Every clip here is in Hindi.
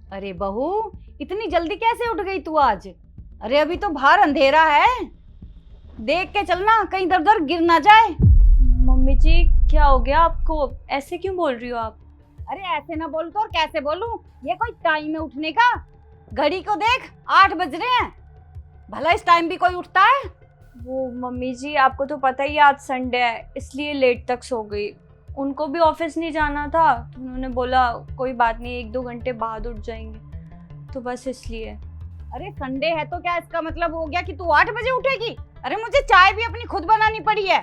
अरे बहू, इतनी जल्दी कैसे उठ गई तू आज? अरे अभी तो बाहर अंधेरा है, देख के चलना कहीं इधर उधर गिर ना जाए। मम्मी जी क्या हो गया आपको? ऐसे क्यों बोल रही हो आप? अरे ऐसे ना बोल तो और कैसे बोलूं? ये कोई टाइम है उठने का? घड़ी को देख, 8 बज रहे हैं। भला इस टाइम भी कोई उठता है? वो मम्मी जी आपको तो पता ही है आज संडे है, इसलिए लेट तक सो गई। उनको भी ऑफिस नहीं जाना था तो उन्होंने बोला कोई बात नहीं, 1-2 घंटे बाद उठ जाएंगे, तो बस इसलिए। अरे संडे है तो क्या इसका मतलब हो गया कि तू 8 बजे उठेगी? अरे मुझे चाय भी अपनी खुद बनानी पड़ी है।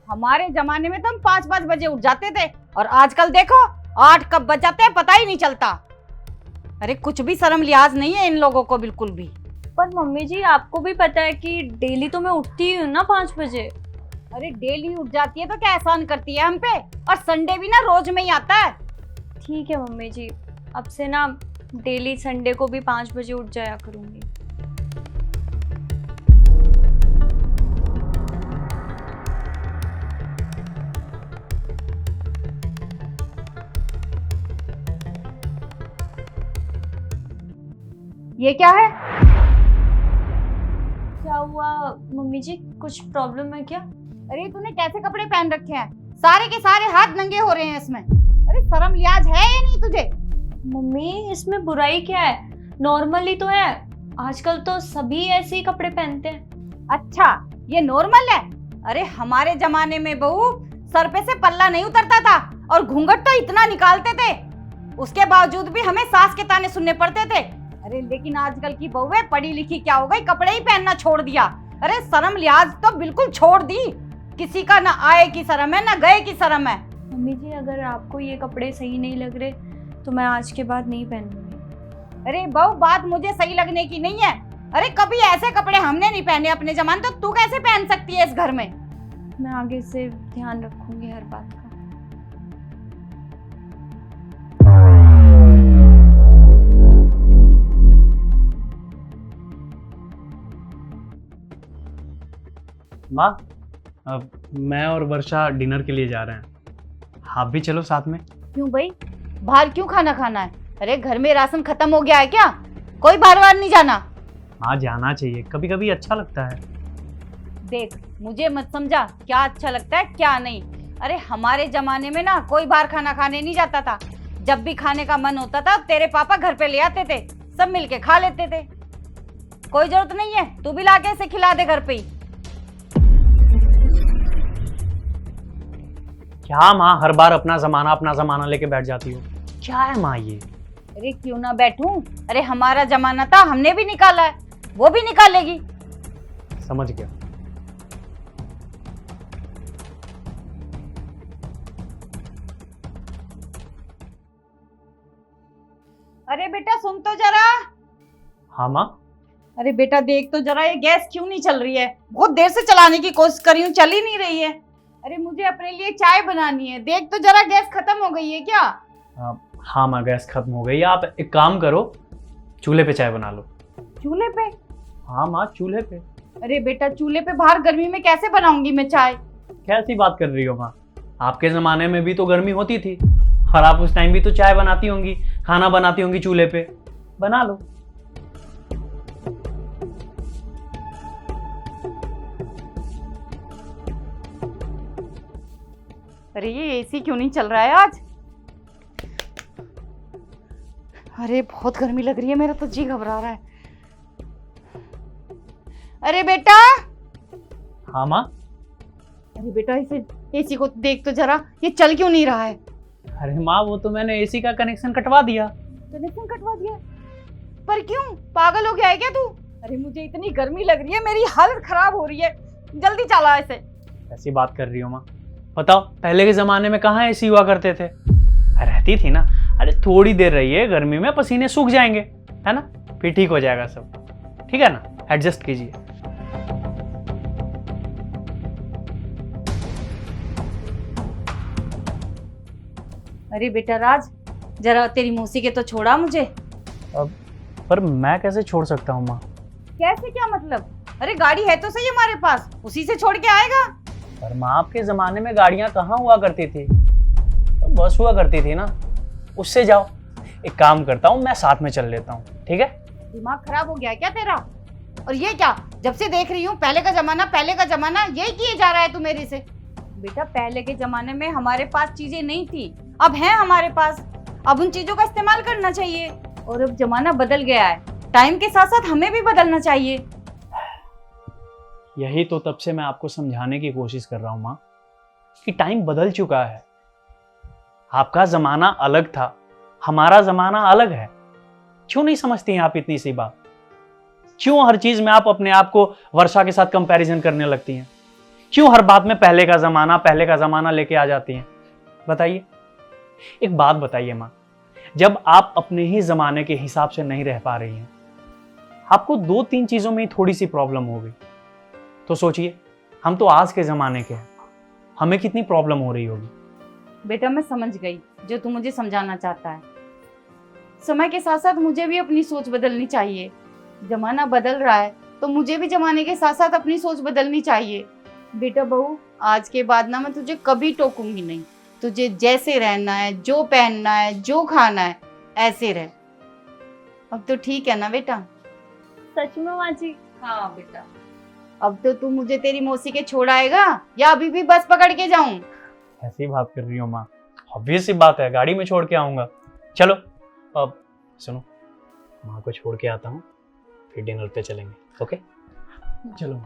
हमारे जमाने में तो हम 5-5 बजे उठ जाते थे, और आजकल देखो 8 कब बज जाते हैं पता ही नहीं चलता। अरे कुछ भी शर्म लिहाज नहीं है इन लोगों को बिल्कुल भी। पर मम्मी जी आपको भी पता है कि डेली तो मैं उठती ही हूँ ना 5 बजे। अरे डेली उठ जाती है तो क्या एहसान करती है हम पे? और संडे भी ना रोज में ही आता है। ठीक है मम्मी जी, अब से ना डेली संडे को भी 5 बजे उठ जाया करूँगी। ये क्या है? क्या हुआ मम्मी जी, कुछ प्रॉब्लम है क्या? अरे तूने कैसे कपड़े पहन रखे हैं? सारे के सारे हाथ नंगे हो रहे हैं इसमें। अरे शर्म लिहाज है या नहीं तुझे? मम्मी इसमें बुराई क्या है, नॉर्मली तो है, आजकल तो सभी ऐसे ही कपड़े पहनते हैं। अच्छा ये नॉर्मल है? अरे हमारे जमाने में बहू सर पे से पल्ला नहीं उतरता था, और घूंघट तो इतना निकालते थे, उसके बावजूद भी हमें सास के ताने सुनने पड़ते थे। अरे लेकिन आजकल की बहुएं पढ़ी लिखी क्या हो गई, कपड़े ही पहनना छोड़ दिया। अरे शर्म लिहाज तो बिल्कुल छोड़ दी। किसी का ना आए की शर्म है ना गए की शर्म है। मम्मी जी अगर आपको ये कपड़े सही नहीं लग रहे तो मैं आज के बाद नहीं पहनूंगी। अरे बहू बात मुझे सही लगने की नहीं है। अरे कभी ऐसे कपड़े हमने नहीं पहने अपने जमाने, तो तू कैसे पहन सकती है इस घर में? मैं आगे से ध्यान रखूंगी हर बात का। माँ, मैं और वर्षा डिनर के लिए जा रहे हैं, आप भी चलो साथ में। क्यों भाई, बाहर क्यों खाना खाना है? अरे घर में राशन खत्म हो गया है क्या? कोई बार बार नहीं जाना। हाँ जाना चाहिए, कभी कभी अच्छा लगता है। देख मुझे मत समझा क्या अच्छा लगता है क्या नहीं। अरे हमारे जमाने में ना कोई बाहर खाना खाने नहीं जाता था। जब भी खाने का मन होता था तेरे पापा घर पे ले आते थे, सब मिलके खा लेते थे। कोई जरूरत नहीं है तू भी लाके इसे खिला दे घर पे ही। क्या माँ, हर बार अपना जमाना लेके बैठ जाती हो? क्या है माँ ये? अरे क्यों ना बैठूं? अरे हमारा जमाना था, हमने भी निकाला है, वो भी निकालेगी। समझ गया। अरे बेटा सुन तो जरा। हाँ माँ। अरे बेटा देख तो जरा ये गैस क्यों नहीं चल रही है? बहुत देर से चलाने की कोशिश करी हूँ, चल ही नहीं रही है। अरे मुझे अपने लिए चाय बनानी है, देख तो जरा गैस खत्म हो गई है क्या? हाँ माँ, गैस खत्म हो गई। आप एक काम करो, चूल्हे पे चाय बना लो। चूल्हे पे? हाँ माँ, चूल्हे पे। अरे बेटा चूल्हे पे बाहर गर्मी में कैसे बनाऊंगी मैं चाय? कैसी बात कर रही हो माँ, आपके जमाने में भी तो गर्मी होती थी, और आप उस टाइम भी तो चाय बनाती होंगी, खाना बनाती होंगी चूल्हे पे। बना लो। अरे ये एसी क्यों नहीं चल रहा है आज? अरे बहुत गर्मी लग रही है, मेरा तो जी घबरा रहा है। अरे बेटा। हाँ माँ। अरे बेटा इसे एसी को देख तो जरा, ये चल क्यों नहीं रहा है? अरे माँ वो तो मैंने एसी का कनेक्शन कटवा दिया। कनेक्शन कटवा दिया? पर क्यों, पागल हो गया है क्या तू? अरे मुझे इतनी गर्मी लग रही है, मेरी हालत खराब हो रही है, जल्दी चला इसे। ऐसी बात कर रही हो माँ? बताओ पहले के जमाने में कहाँ एसी हुआ करते थे? रहती थी ना। अरे थोड़ी देर रहिए, गर्मी में पसीने सूख जाएंगे, है ना, फिर ठीक हो जाएगा सब। ठीक है ना, एडजस्ट कीजिए। अरे बेटा राज, जरा तेरी मौसी के तो छोड़ा मुझे। पर मैं कैसे छोड़ सकता हूँ माँ? कैसे क्या मतलब? अरे गाड़ी है तो सही हमारे पास, उसी से छोड़ के आएगा। पर माँ आपके जमाने में गाड़ियाँ कहाँ हुआ करती थी? तो बस हुआ करती थी ना, उससे जाओ। एक काम करता हूँ, मैं साथ में चल लेता हूँ, ठीक है? दिमाग खराब हो गया है क्या तेरा? और ये क्या, जब से देख रही हूँ पहले का जमाना यही किए जा रहा है तू मेरे से। बेटा पहले के जमाने में हमारे पास चीजें नहीं थी, अब है हमारे पास, अब उन चीजों का इस्तेमाल करना चाहिए। और अब जमाना बदल गया है, टाइम के साथ साथ हमें भी बदलना चाहिए। यही तो तब से मैं आपको समझाने की कोशिश कर रहा हूँ माँ, कि टाइम बदल चुका है। आपका जमाना अलग था, हमारा जमाना अलग है। क्यों नहीं समझती हैं आप इतनी सी बात? क्यों हर चीज में आप अपने आप को वर्षा के साथ कंपैरिजन करने लगती हैं? क्यों हर बात में पहले का जमाना लेके आ जाती हैं? बताइए। एक बात बताइए माँ, जब आप अपने ही जमाने के हिसाब से नहीं रह पा रही हैं, आपको 2-3 चीजों में ही थोड़ी सी प्रॉब्लम हो गई, तो सोचिए हम तो आज के जमाने के हैं, हमें कितनी प्रॉब्लम हो रही होगी। बेटा मैं समझ गई जो तू मुझे समझाना चाहता है। समय के साथ साथ मुझे भी अपनी सोच बदलनी चाहिए। जमाना बदल रहा है तो मुझे भी जमाने के साथ साथ अपनी सोच बदलनी चाहिए। बेटा बहू, आज के बाद ना मैं तुझे कभी टोकूंगी नहीं। तुझे जैसे रहना है, जो पहनना है, जो खाना है, ऐसे रह। अब तो ठीक है ना बेटा? सच में माँ जी? हाँ बेटा। अब तो तू मुझे तेरी मौसी के छोड़ आएगा या अभी भी बस पकड़ के जाऊं? ऐसी बात कर रही हो माँ? ऑब्वियस सी बात है, गाड़ी में छोड़ के आऊंगा। चलो अब सुनो, माँ को छोड़ के आता हूँ, फिर डिनर पे चलेंगे। ओके चलो।